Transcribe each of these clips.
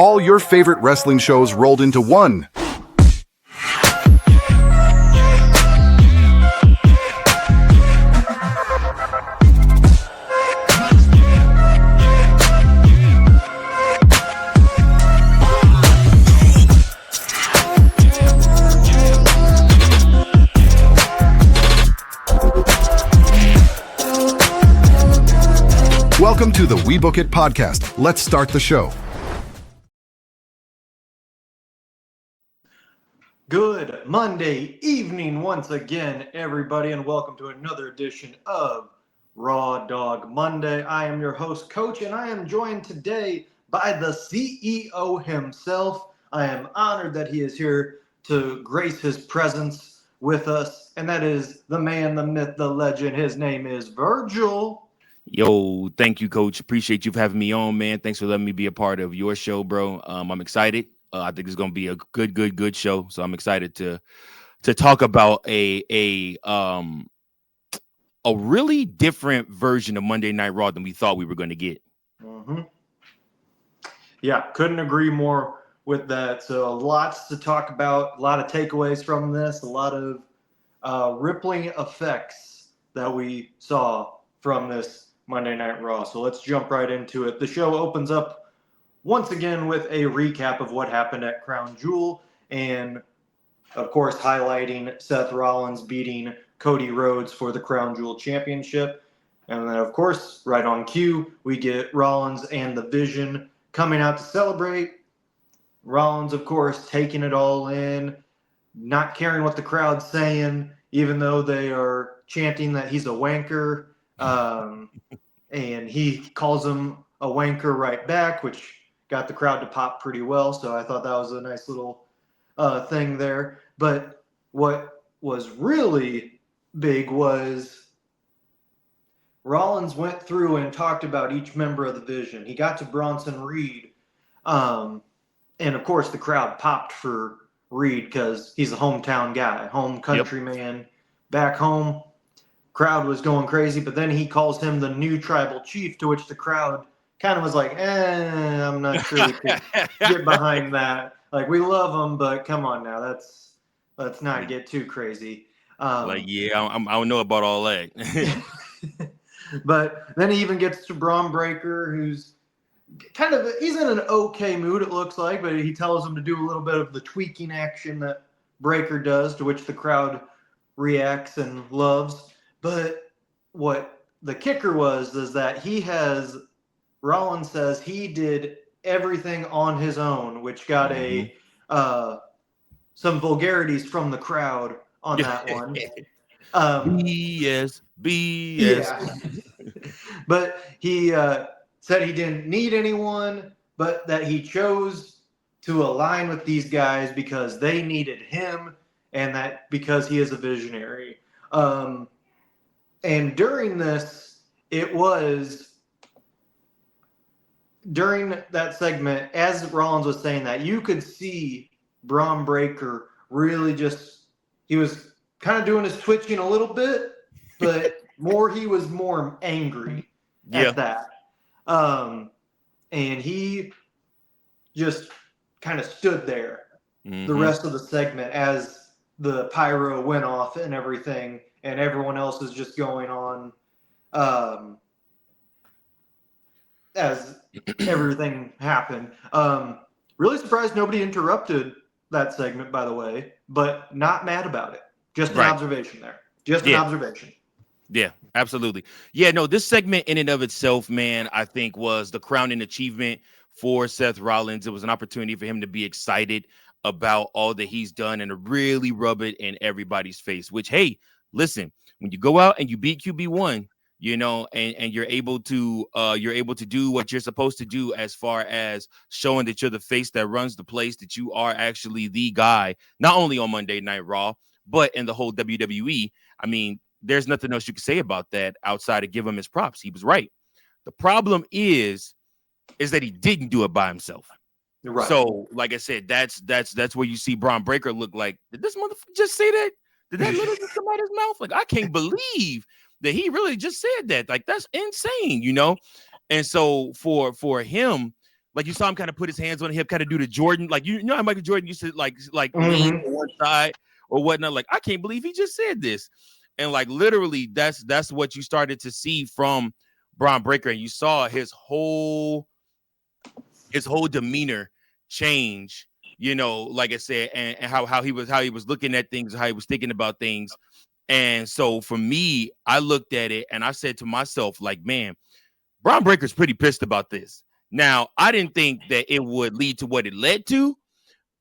all your favorite wrestling shows rolled into one. Welcome to the WeBook It podcast. Let's start the show. Good Monday evening once again, everybody, and welcome to another edition of Raw Dog Monday. I am your host, Coach, and I am joined today by the CEO himself. I am honored that he is here to grace his presence with us, and that is the man, the myth, the legend. His name is Virgil. Yo, thank you, Coach. Appreciate you having me on, man. Thanks for letting me be a part of your show, bro. I'm excited. I think it's going to be a good show. So I'm excited to talk about a really different version of Monday Night Raw than we thought we were going to get. Mm-hmm. Yeah, couldn't agree more with that. So lots to talk about, a lot of takeaways from this, a lot of rippling effects that we saw from this Monday Night Raw. So let's jump right into it. The show opens up once again with a recap of what happened at Crown Jewel, and of course highlighting Seth Rollins beating Cody Rhodes for the Crown Jewel Championship. And then of course, right on cue, we get Rollins and the Vision coming out to celebrate. Rollins, of course, taking it all in, not caring what the crowd's saying, even though they are chanting that he's a wanker. And he calls him a wanker right back, which got the crowd to pop pretty well. So I thought that was a nice little thing there. But what was really big was Rollins went through and talked about each member of the Vision. He got to Bronson Reed. And of course, the crowd popped for Reed because he's a hometown guy, home country man, back home. Crowd was going crazy, but then he calls him the new tribal chief, to which the crowd kind of was like, I'm not sure we could get behind that. Like, we love him, but come on now, let's not get too crazy. I don't know about all that. But then he even gets to Braun Breaker, who's he's in an okay mood, it looks like, but he tells him to do a little bit of the tweaking action that Breaker does, to which the crowd reacts and loves. But what the kicker is that Rollins says he did everything on his own, which got some vulgarities from the crowd on that one. BS. Yeah. But he said he didn't need anyone, but that he chose to align with these guys because they needed him, and that because he is a visionary. And during this, during that segment, as Rollins was saying that, you could see Braun Breaker really he was kind of doing his twitching a little bit, but he was more angry at that. And he just kind of stood there the rest of the segment as the pyro went off and everything. And everyone else is just going on as everything happened. Really surprised nobody interrupted that segment, by the way, but not mad about it. Just an observation there. Just an observation. Yeah, absolutely. Yeah, no, this segment in and of itself, man, I think was the crowning achievement for Seth Rollins. It was an opportunity for him to be excited about all that he's done and to really rub it in everybody's face, which, hey, listen, when you go out and you beat QB1, and you're able to do what you're supposed to do as far as showing that you're the face that runs the place, that you are actually the guy, not only on Monday Night Raw, but in the whole WWE. I mean, there's nothing else you can say about that outside of give him his props. He was right. The problem is that he didn't do it by himself. Right. So, like I said, that's where you see Braun Breaker look like, did this motherfucker just say that? Did that literally just come out of his mouth? Like, I can't believe that he really just said that. Like, that's insane, And so for him Like you saw him kind of put his hands on the hip, kind of do the Jordan, like you know how Michael Jordan used to like lean to one side or whatnot. Like I can't believe he just said this, and like literally that's what you started to see from Braun Breaker, and you saw his whole demeanor change. You know, like I said, and how he was looking at things, how he was thinking about things, and so for me, I looked at it and I said to myself, like, man, Braun Breaker's pretty pissed about this. Now, I didn't think that it would lead to what it led to,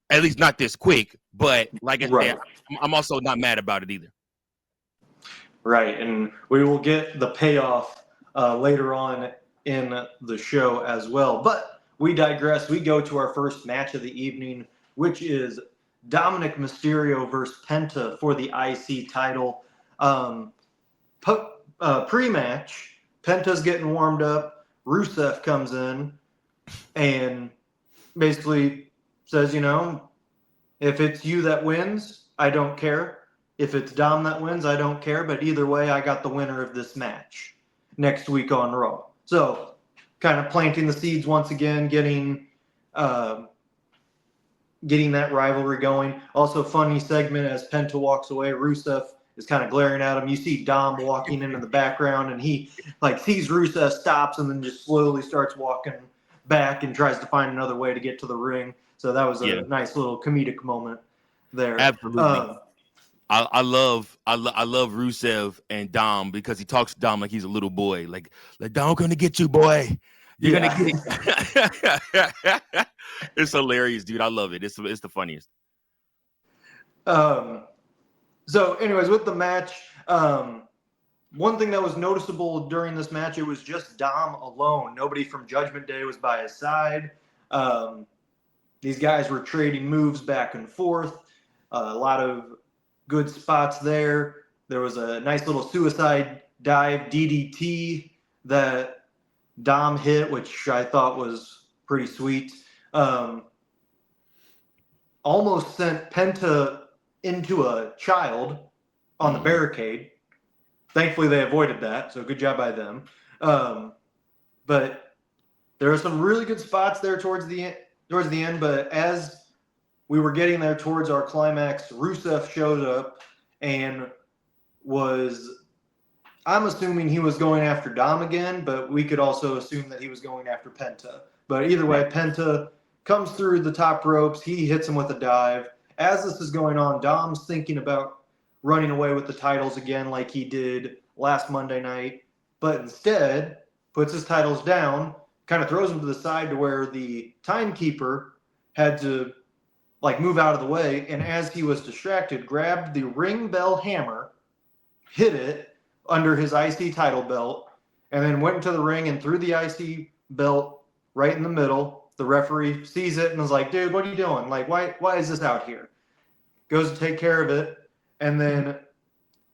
at least not this quick. But like I said, I'm also not mad about it either. Right, and we will get the payoff later on in the show as well. But we digress. We go to our first match of the evening, which is Dominic Mysterio versus Penta for the IC title. Pre-match, Penta's getting warmed up. Rusev comes in and basically says, if it's you that wins, I don't care. If it's Dom that wins, I don't care. But either way, I got the winner of this match next week on Raw. So kind of planting the seeds once again, getting that rivalry going. Also, funny segment as Penta walks away, Rusev is kind of glaring at him. You see Dom walking into the background, and he sees Rusev, stops, and then just slowly starts walking back and tries to find another way to get to the ring. So that was a nice little comedic moment there. Absolutely. I love Rusev and Dom because he talks to Dom like he's a little boy. Like Dom gonna get you, boy. You're gonna get it. It's hilarious, dude. I love it. It's the funniest. So anyways, with the match, one thing that was noticeable during this match, it was just Dom alone. Nobody from Judgment Day was by his side. These guys were trading moves back and forth. A lot of good spots there. There was a nice little suicide dive DDT that Dom hit, which I thought was pretty sweet. Almost sent Penta into a child on the barricade. Thankfully, they avoided that, so good job by them. But there are some really good spots there towards the end. But as we were getting there towards our climax, Rusev showed up and I'm assuming he was going after Dom again, but we could also assume that he was going after Penta. But either way, Penta comes through the top ropes. He hits him with a dive. As this is going on, Dom's thinking about running away with the titles again like he did last Monday night, but instead puts his titles down, kind of throws them to the side to where the timekeeper had to move out of the way, and as he was distracted, grabbed the ring bell hammer, hit it under his IC title belt, and then went into the ring and threw the IC belt right in the middle. The referee sees it and is like, dude, what are you doing? Why is this out here? Goes to take care of it, and then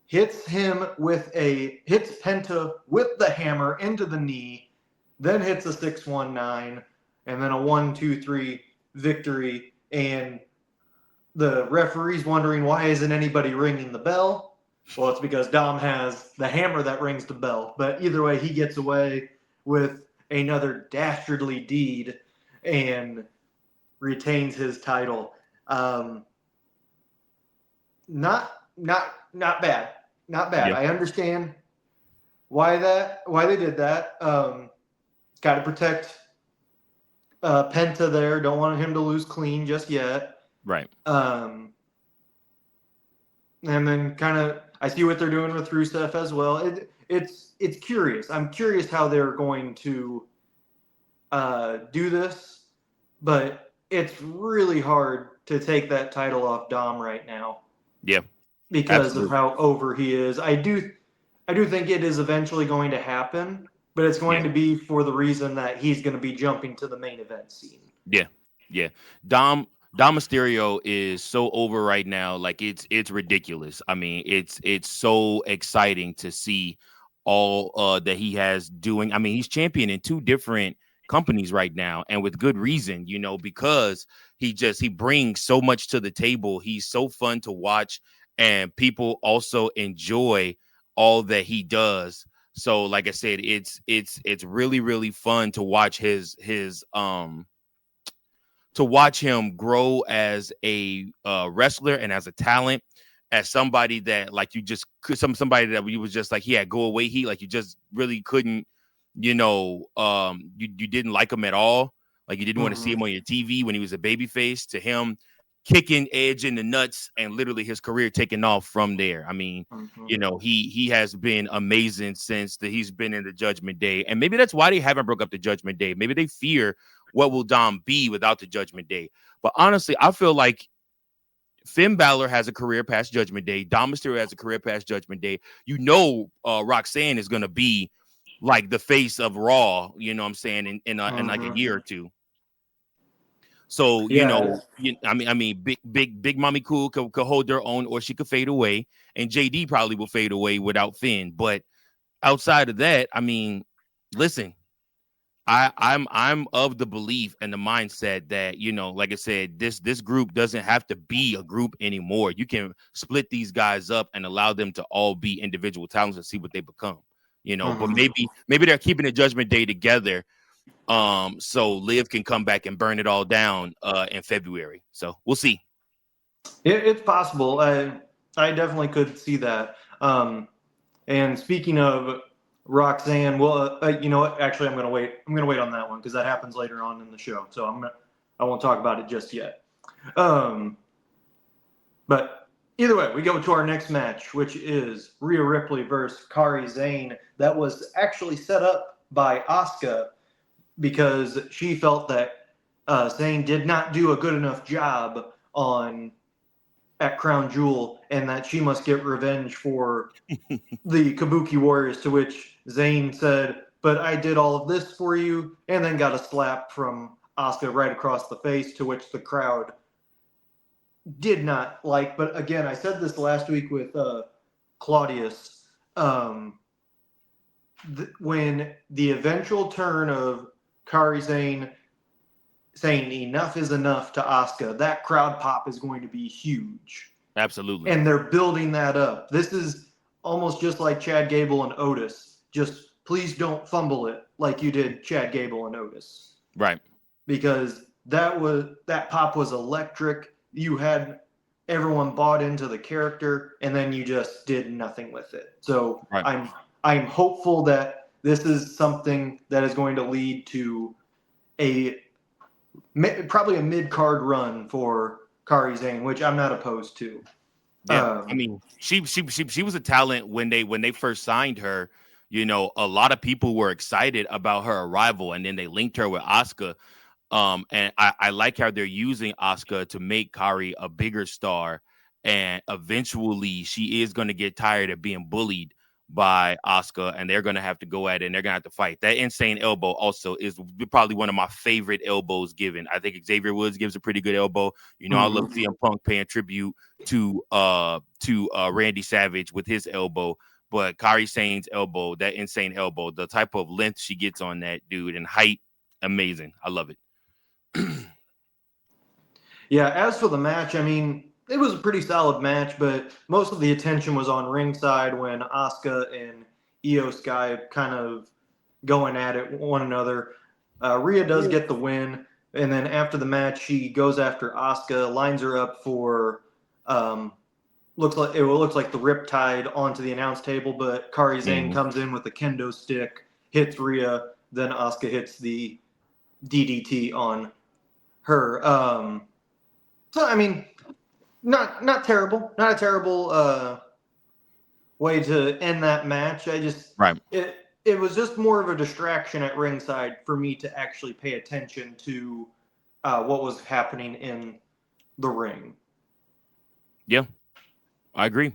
hits Penta with the hammer into the knee, then hits a 619, and then a 1-2-3 victory. And the referee's wondering, why isn't anybody ringing the bell? Well, it's because Dom has the hammer that rings the bell. But either way, he gets away with another dastardly deed and retains his title. Not bad. Not bad. Yeah. I understand why they did that. Got to protect Penta there. Don't want him to lose clean just yet. Right. And then kind of I see what they're doing with Rusev as well. It's curious. I'm curious how they're going to do this, but it's really hard to take that title off Dom right now. Yeah. Because of how over he is. I do think it is eventually going to happen, but it's going to be for the reason that he's going to be jumping to the main event scene. Yeah. Dom Mysterio is so over right now. Like it's ridiculous. I mean, it's so exciting to see all that he has doing. I mean, he's champion in 2 different companies right now, and with good reason, because he brings so much to the table. He's so fun to watch, and people also enjoy all that he does. So, like I said, it's really really fun to watch to watch him grow as a wrestler and as a talent, as somebody that like you just could somebody that you was just like he had go away heat, like you just really couldn't, you didn't like him at all, like you didn't want to see him on your TV when he was a babyface, to him kicking Edge in the nuts and literally his career taking off from there. I mean, he has been amazing since he's been in the Judgment Day, and maybe that's why they haven't broke up the Judgment Day. Maybe they fear what will Dom be without the Judgment Day. But honestly, I feel like Finn Balor has a career past Judgment Day. Dom Mysterio has a career past Judgment Day. Roxanne is going to be like the face of Raw, you know what I'm saying, in like a year or two. So, big Mommy Cool could hold their own, or she could fade away. And JD probably will fade away without Finn. But outside of that, I mean, listen, I'm of the belief and the mindset that, like I said, this group doesn't have to be a group anymore. You can split these guys up and allow them to all be individual talents and see what they become, but maybe they're keeping the Judgment Day together. So Liv can come back and burn it all down in February. So we'll see. It's possible. I definitely could see that. And speaking of Roxanne, well, you know what? Actually, I'm gonna wait on that one because that happens later on in the show. So I won't talk about it just yet. But either way, we go to our next match, which is Rhea Ripley versus Kairi Sane. That was actually set up by Asuka because she felt that Sane did not do a good enough job at Crown Jewel, and that she must get revenge for the Kabuki Warriors, to which Zayn said, "But I did all of this for you," and then got a slap from Asuka right across the face, to which the crowd did not like. But again, I said this last week with Claudius, when the eventual turn of Kairi Sane saying enough is enough to Asuka, that crowd pop is going to be huge. Absolutely. And they're building that up. This is almost just like Chad Gable and Otis. Just please don't fumble it like you did Chad Gable and Otis. Right. Because that pop was electric. You had everyone bought into the character, and then you just did nothing with it. So right. I'm hopeful that this is something that is going to lead to probably a mid-card run for Kairi Sane, which I'm not opposed to. Yeah, I mean, she was a talent when they first signed her. A lot of people were excited about her arrival, and then they linked her with Asuka. And I like how they're using Asuka to make Kairi a bigger star, and eventually she is going to get tired of being bullied by Asuka, and they're going to have to go at it, and they're going to have to fight. That insane elbow also is probably one of my favorite elbows given. I think Xavier Woods gives a pretty good elbow. I love CM Punk paying tribute to Randy Savage with his elbow, but Kairi Sane's elbow, that insane elbow, the type of length she gets on that dude and height, amazing. I love it. Yeah, as for the match, I mean, it was a pretty solid match, but most of the attention was on ringside when Asuka and Io Sky kind of going at it one another. Rhea does get the win, and then after the match, she goes after Asuka, lines her up for looks like the Riptide onto the announce table, but Kairi Sane comes in with a kendo stick, hits Rhea, then Asuka hits the DDT on her. So I mean, not terrible. Not a terrible way to end that match. It was just more of a distraction at ringside for me to actually pay attention to what was happening in the ring. Yeah, I agree.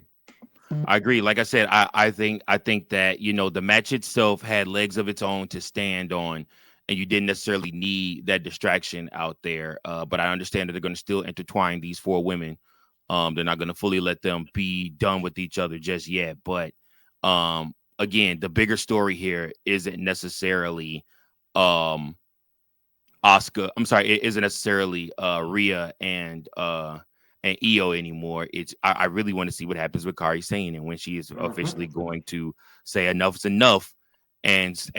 Like I said, I think that the match itself had legs of its own to stand on, and you didn't necessarily need that distraction out there. But I understand that they're going to still intertwine these four women. They're not going to fully let them be done with each other just yet. But again, the bigger story here isn't necessarily Asuka. I'm sorry, it isn't necessarily Rhea and and Io anymore. I really want to see what happens with Kairi Sane and when she is Mm-hmm. officially going to say enough's enough and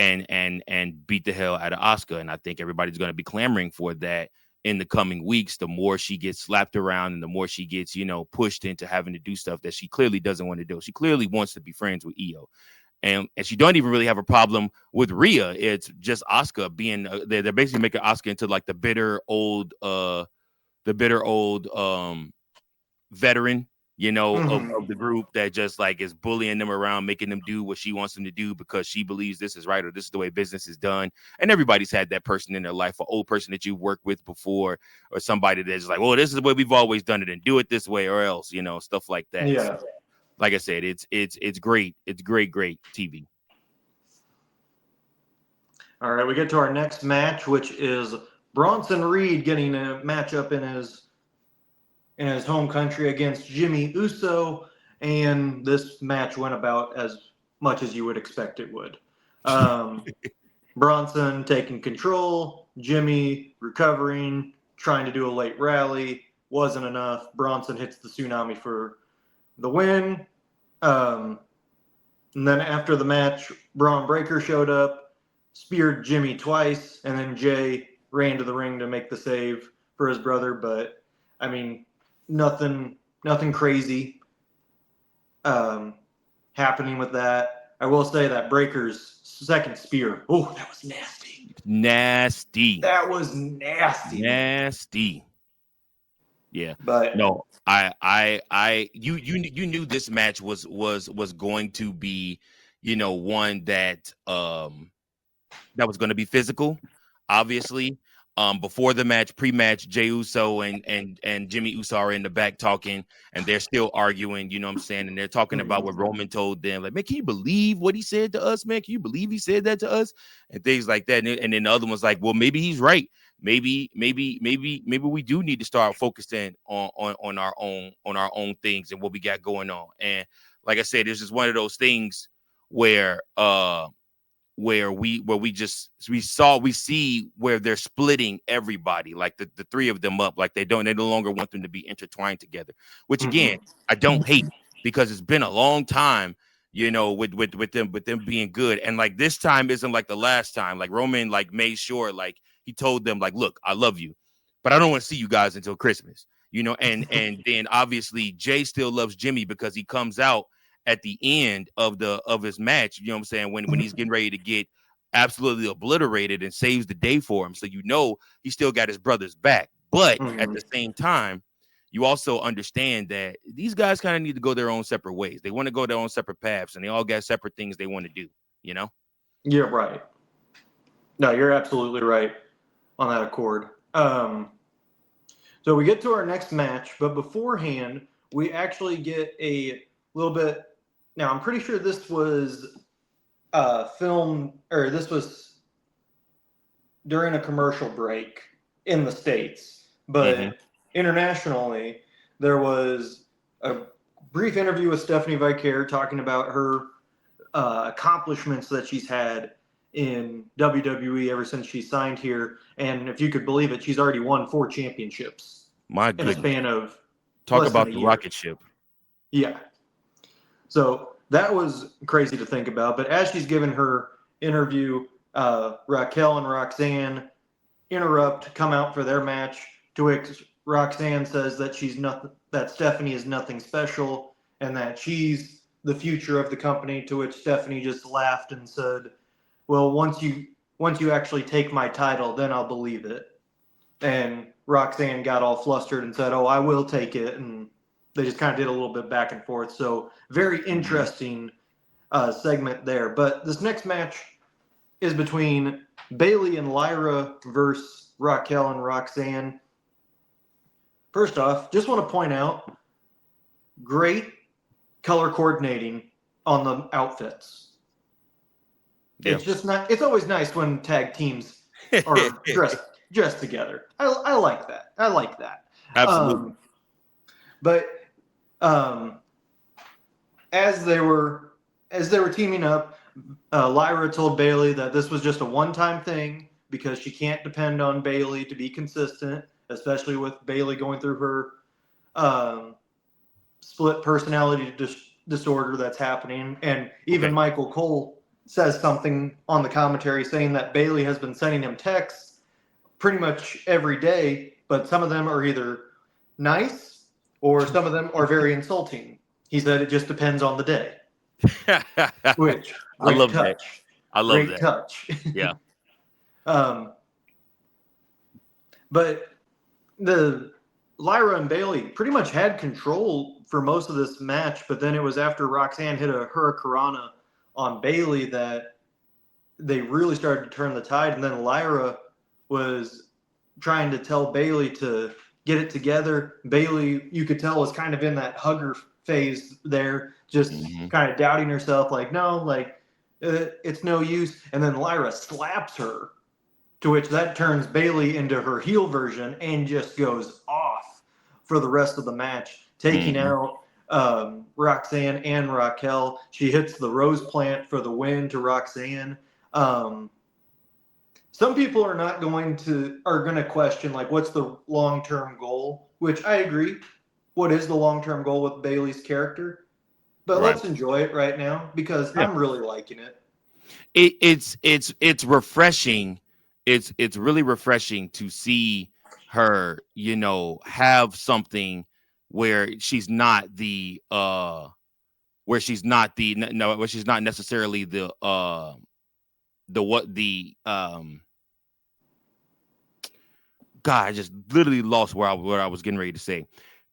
beat the hell out of Asuka. And I think everybody's going to be clamoring for that in the coming weeks. The more she gets slapped around and the more she gets, pushed into having to do stuff that she clearly doesn't want to do. She clearly wants to be friends with Io. And she don't even really have a problem with Rhea. It's just Asuka being they're basically making Asuka into like the bitter old veteran, of the group that just like is bullying them around, making them do what she wants them to do because she believes this is right or this is the way business is done. And everybody's had that person in their life, an old person that you've worked with before, or somebody that's like, well, this is the way we've always done it and do it this way or else, stuff like that. Yeah. So, like I said, it's great. It's great TV. All right, we get to our next match, which is Bronson Reed getting a matchup in his home country against Jimmy Uso, and this match went about as much as you would expect it would. Bronson taking control, Jimmy recovering, trying to do a late rally, wasn't enough. Bronson hits the tsunami for the win. And then after the match, Braun Breaker showed up, speared Jimmy twice, and then Jey ran to the ring to make the save for his brother. But, I mean, nothing crazy happening with that. I will say that Breaker's second spear, oh, that was nasty. That was nasty. Yeah, but no, you knew this match was going to be, one that was going to be physical, obviously. Before the match, pre-match, Jey Uso and Jimmy Uso are in the back talking, and they're still arguing, you know what I'm saying? And they're talking about what Roman told them. Like, man, can you believe what he said to us, man? Can you believe he said that to us? And things like that. And then the other one's like, well, maybe he's right. Maybe we do need to start focusing on our own things and what we got going on. And like I said, it's just one of those things where we see where they're splitting everybody, like the three of them up, like they no longer want them to be intertwined together, which again, I don't hate, because it's been a long time, with them being good. And like this time isn't like the last time. Like Roman like made sure, like he told them, like, look, I love you, but I don't want to see you guys until Christmas, and then obviously Jey still loves Jimmy because he comes out at the end of his match, you know what I'm saying, when he's getting ready to get absolutely obliterated and saves the day for him. So he still got his brother's back. But at the same time, you also understand that these guys kind of need to go their own separate ways. They want to go their own separate paths, and they all got separate things they want to do, You're right. No, you're absolutely right on that accord. So we get to our next match, but beforehand, we actually get a little bit. Now, I'm pretty sure this was filmed, or this was during a commercial break in the States, but internationally, there was a brief interview with Stephanie Vicaire talking about her accomplishments that she's had in WWE ever since she signed here. And if you could believe it, she's already won 4 championships in a span of talk about the rocket ship. Yeah. So that was crazy to think about. But as she's given her interview, Raquel and Roxanne come out for their match, to which Roxanne says that that Stephanie is nothing special and that she's the future of the company, to which Stephanie just laughed and said, well, once you actually take my title, then I'll believe it. And Roxanne got all flustered and said, oh, I will take it. And they just kind of did a little bit back and forth. So very interesting segment there. But this next match is between Bayley and Lyra versus Raquel and Roxanne. First off, just want to point out, great color coordinating on the outfits. Yeah. It's always nice when tag teams are dressed together. I like that. Absolutely. But as they were teaming up, Lyra told Bayley that this was just a one-time thing because she can't depend on Bayley to be consistent, especially with Bayley going through her split personality disorder that's happening. And even Michael Cole says something on the commentary saying that Bayley has been sending him texts pretty much every day, but some of them are either nice or some of them are very insulting. He said it just depends on the day. Which, I great love touch. that. I love Great that. touch. Yeah. But the Lyra and Bayley pretty much had control for most of this match, but then it was after Roxanne hit a Hurricanrana on Bayley that they really started to turn the tide, and then Lyra was trying to tell Bayley to get it together. Bayley, you could tell, was kind of in that hugger phase there, just kind of doubting herself, like, no, like, it's no use. And then Lyra slaps her, to which that turns Bayley into her heel version and just goes off for the rest of the match, taking out Roxanne and Raquel. She hits the rose plant for the win to Roxanne. Some people are going to question, like, what's the long-term goal? Which I agree. What is the long-term goal with Bayley's character? But let's enjoy it right now because I'm really liking it. It's refreshing. It's really refreshing to see her, you know, have something where she's not where she's not necessarily God, I just literally lost what I was getting ready to say.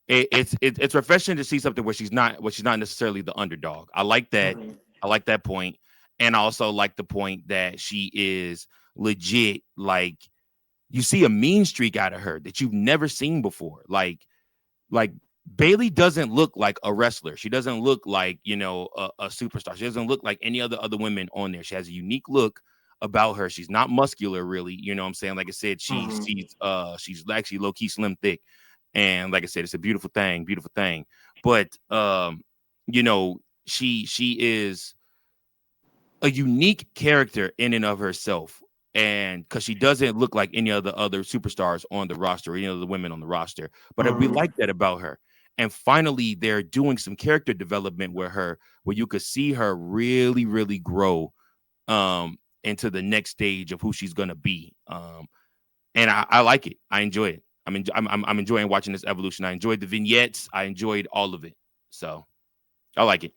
It's refreshing to see something where she's not necessarily the underdog. I like that. I like that point. And I also like the point that she is legit. Like, you see a mean streak out of her that you've never seen before. Like Bayley doesn't look like a wrestler. She doesn't look like, you know, a superstar. She doesn't look like any other women on there. She has a unique look about her. She's not muscular, really. You know what I'm saying? Like I said, she's actually low key slim thick. And like I said, it's a beautiful thing. But you know, she is a unique character in and of herself, and because she doesn't look like any other superstars on the roster, or any other women on the roster. But we like that about her. And finally, they're doing some character development with her, where you could see her really, really grow into the next stage of who she's gonna be. And I like it. I enjoy it. I'm enjoying watching this evolution. I enjoyed the vignettes. I enjoyed all of it. So I like it.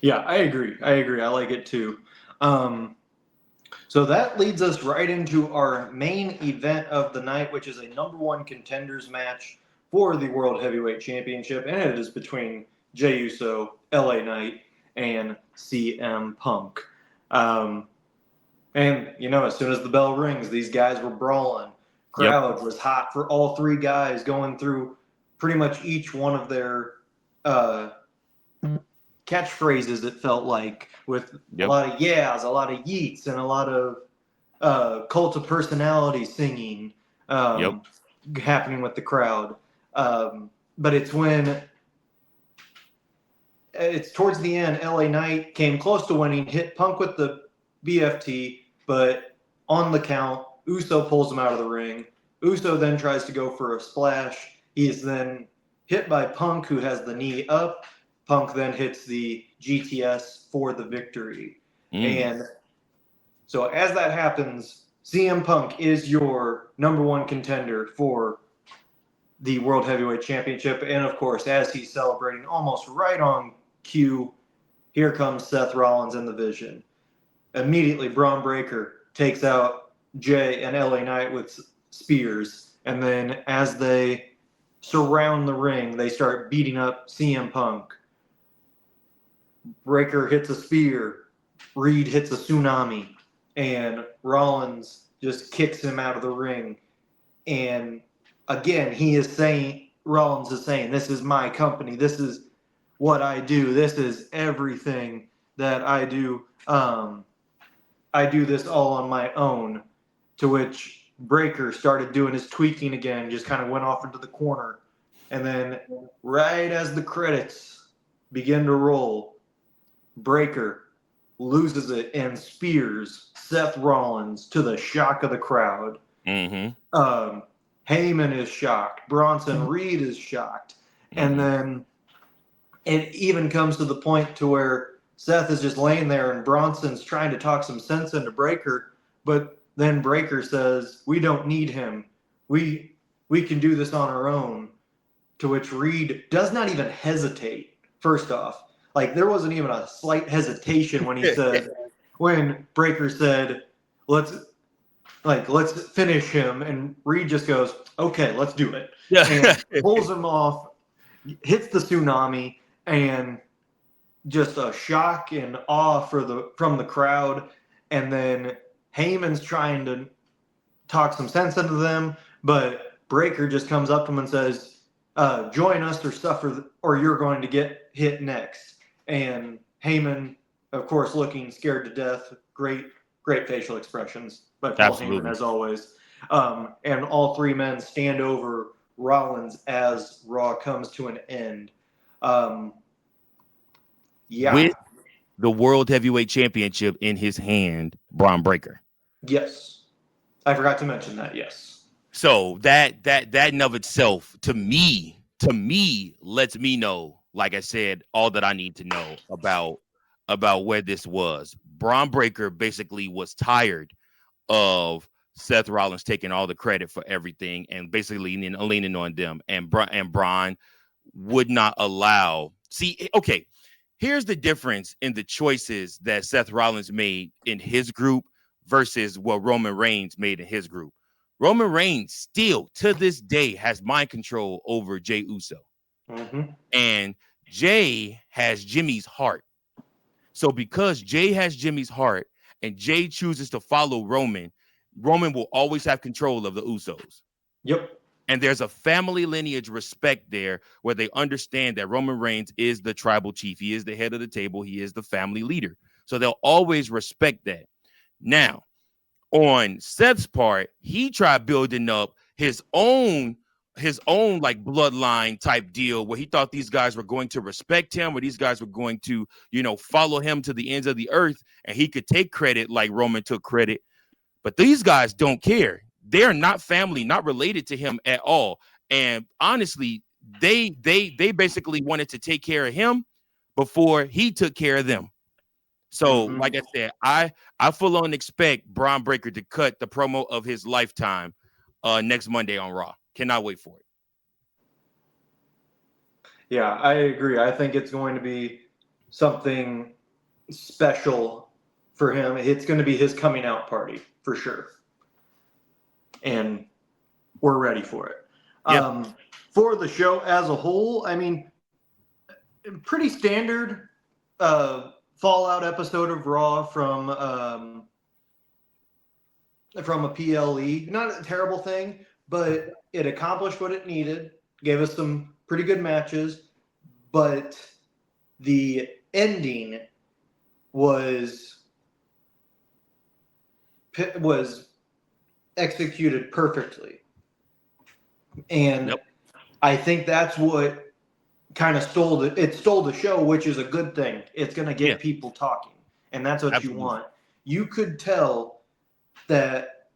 Yeah, I agree. I like it too. So that leads us right into our main event of the night, which is a #1 contenders match for the World Heavyweight Championship, and it is between Jey Uso, LA Knight, and CM Punk. And, you know, as soon as the bell rings, these guys were brawling. Crowd was hot for all three guys, going through pretty much each one of their catchphrases, it felt like, with a lot of yeahs, a lot of yeets, and a lot of cult of personality singing happening with the crowd. But it's towards the end, LA Knight came close to winning, hit Punk with the BFT, but on the count, Uso pulls him out of the ring. Uso then tries to go for a splash. He is then hit by Punk, who has the knee up. Punk then hits the GTS for the victory. And so as that happens, CM Punk is your #1 contender for the World Heavyweight Championship. And of course, as he's celebrating almost right on cue, here comes Seth Rollins in the Vision. Immediately, Braun Breaker takes out Jey and LA Knight with spears. And then as they surround the ring, they start beating up CM Punk. Breaker hits a spear. Reed hits a tsunami. And Rollins just kicks him out of the ring. And again, Rollins is saying, this is my company. This is what I do. This is everything that I do. I do this all on my own. To which Breaker started doing his tweaking again, just kind of went off into the corner. And then right as the credits begin to roll, Breaker loses it and spears Seth Rollins to the shock of the crowd. Heyman is shocked. Bronson Reed is shocked. And then it even comes to the point to where Seth is just laying there and Bronson's trying to talk some sense into Breaker, but then Breaker says, "We don't need him. We can do this on our own." To which Reed does not even hesitate. First off, like there wasn't even a slight hesitation when he said, when Breaker said, let's finish him, and Reed just goes, "Okay, let's do it." And pulls him off, hits the tsunami, and just a shock and awe from the crowd. And then Heyman's trying to talk some sense into them, but Breaker just comes up to him and says, "Join us or suffer, or you're going to get hit next." And Heyman, of course, looking scared to death. Great facial expressions by Paul Heyman, as always. And all three men stand over Rollins as Raw comes to an end. With the World Heavyweight Championship in his hand, Braun Breaker. Yes. I forgot to mention that, yes. So that in of itself, to me, lets me know, like I said, all that I need to know about where this was. Braun Breaker basically was tired of Seth Rollins taking all the credit for everything and basically leaning on them. And Braun would not allow. See, okay, here's the difference in the choices that Seth Rollins made in his group versus what Roman Reigns made in his group. Roman Reigns still, to this day, has mind control over Jey Uso. And Jey has Jimmy's heart. So because Jey has Jimmy's heart and Jey chooses to follow Roman will always have control of the Usos. Yep. And there's a family lineage respect there where they understand that Roman Reigns is the tribal chief. He is the head of the table. He is the family leader. So they'll always respect that. Now, on Seth's part, he tried building up his own like bloodline type deal where he thought these guys were going to respect him, where these guys were going to, follow him to the ends of the earth, and he could take credit like Roman took credit. But these guys don't care. They're not family, not related to him at all. And honestly, they basically wanted to take care of him before he took care of them. So, like I said, I full on expect Braun Breaker to cut the promo of his lifetime next Monday on Raw. Cannot wait for it. Yeah, I agree. I think it's going to be something special for him. It's going to be his coming out party for sure. And we're ready for it. Yep. For the show as a whole, I mean, pretty standard Fallout episode of Raw from a PLE. Not a terrible thing, but it accomplished what it needed. Gave us some pretty good matches, but the ending was executed perfectly. And I think that's what kind of stole the show, which is a good thing. It's going to get people talking, and that's what you want. You could tell that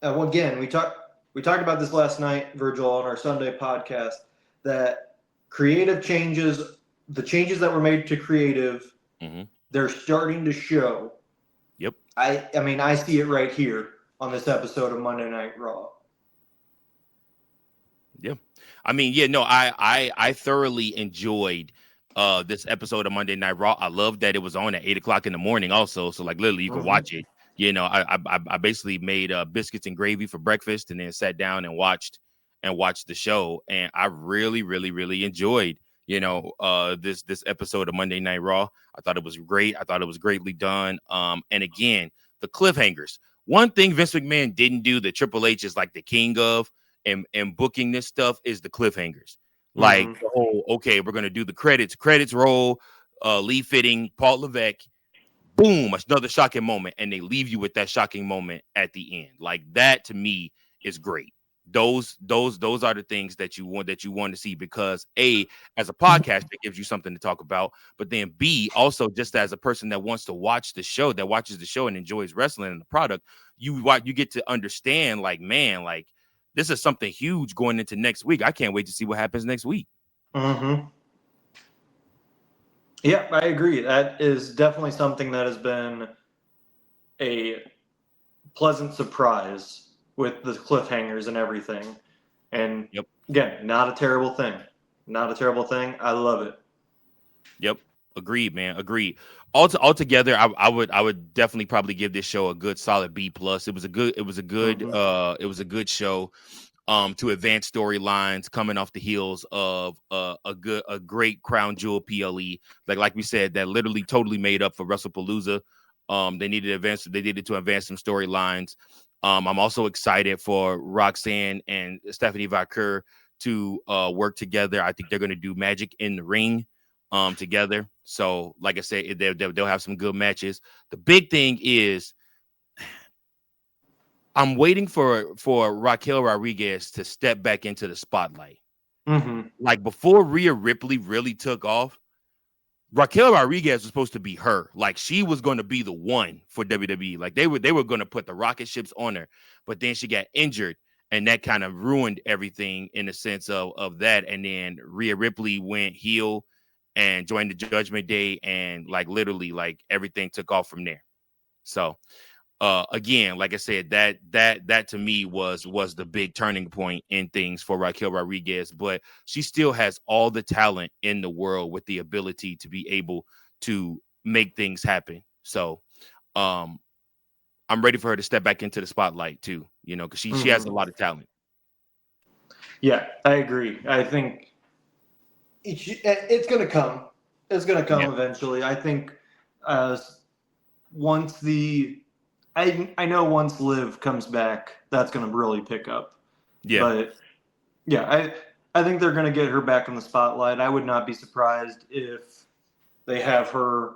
again, we talked about this last night, Virgil, on our Sunday podcast, that creative changes, the changes that were made to creative, they're starting to show. Yep. I mean, I see it right here on this episode of Monday Night Raw. Yeah. I mean, I thoroughly enjoyed this episode of Monday Night Raw. I love that it was on at 8:00 in the morning also. So like literally you can watch it. I basically made biscuits and gravy for breakfast and then sat down and watched the show. And I really, really, really enjoyed, this episode of Monday Night Raw. I thought it was great. I thought it was greatly done. And again, the cliffhangers. One thing Vince McMahon didn't do that Triple H is like the king of and booking this stuff is the cliffhangers. Like the whole, okay, we're going to do the credits roll, Lee Fitting, Paul Levesque, boom, another shocking moment. And they leave you with that shocking moment at the end. Like that to me is great. Those are the things that you want to see, because A, as a podcast, it gives you something to talk about, but then B, also just as a person that wants to watch the show, that watches the show and enjoys wrestling and the product, you get to understand, like, man, like this is something huge going into next week. I can't wait to see what happens next week. Mm-hmm. Yeah, I agree. That is definitely something that has been a pleasant surprise with the cliffhangers and everything. And Yep. again, not a terrible thing. Not a terrible thing. I love it. Yep. Agreed, man. Agreed. Altogether, I would definitely probably give this show a good solid B plus. It was a good show. To advance storylines coming off the heels of a great Crown Jewel PLE. Like we said, that literally totally made up for WrestlePalooza. They needed to advance some storylines. I'm also excited for Roxanne and Stephanie Vaquer to work together. I think they're going to do magic in the ring together. So, like I said, they'll have some good matches. The big thing is I'm waiting for Raquel Rodriguez to step back into the spotlight. Mm-hmm. Like before Rhea Ripley really took off, Raquel Rodriguez was supposed to be her. Like she was going to be the one for WWE. Like they were going to put the rocket ships on her, but then she got injured, and that kind of ruined everything in the sense of that. And then Rhea Ripley went heel and joined the Judgment Day, and like literally like everything took off from there. So again, like I said, that to me was the big turning point in things for Raquel Rodriguez, but she still has all the talent in the world with the ability to be able to make things happen. So I'm ready for her to step back into the spotlight too, you know, because she has a lot of talent. Yeah, I agree. I think it's going to come. It's going to come eventually. I think once I know once Liv comes back, that's going to really pick up. Yeah. But yeah, I think they're going to get her back in the spotlight. I would not be surprised if they have her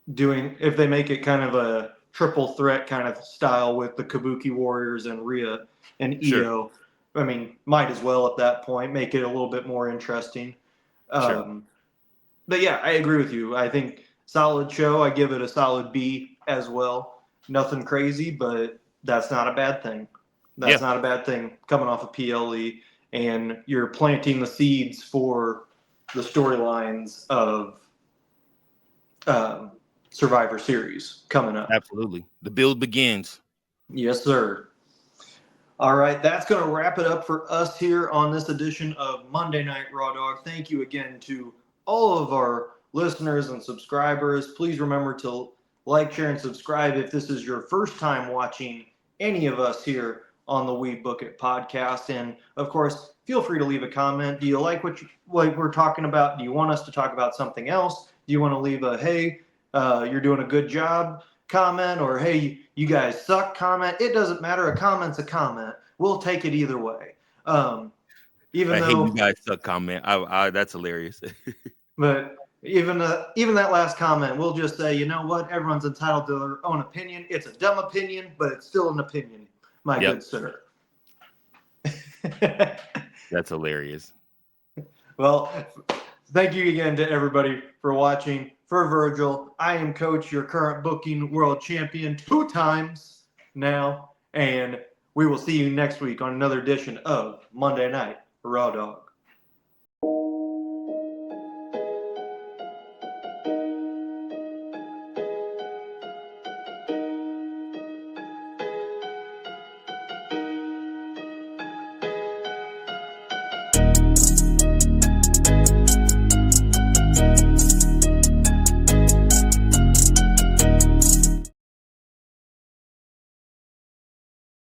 if they make it kind of a triple threat kind of style with the Kabuki Warriors and Rhea and Io. Sure. I mean, might as well at that point make it a little bit more interesting. Sure. But yeah, I agree with you. I think solid show. I give it a solid B as well. Nothing crazy, but that's not a bad thing. That's not a bad thing coming off of PLE, and you're planting the seeds for the storylines of Survivor Series coming up. Absolutely. The build begins. Yes, sir. All right, that's going to wrap it up for us here on this edition of Monday Night Raw Dog. Thank you again to all of our listeners and subscribers. Please remember to like, share, and subscribe if this is your first time watching any of us here on the WeBook It podcast. And of course, feel free to leave a comment. Do you like what we're talking about? Do you want us to talk about something else? Do you want to leave a, hey, you're doing a good job comment, or hey, you guys suck comment? It doesn't matter. A comment's a comment. We'll take it either way. Even though hate you guys suck comment. That's hilarious. But even that last comment, we'll just say, you know what? Everyone's entitled to their own opinion. It's a dumb opinion, but it's still an opinion, my good sir. That's hilarious. Well, thank you again to everybody for watching. For Virgil, I am Coach, your current booking world champion 2 times now, and we will see you next week on another edition of Monday Night Raw Dog.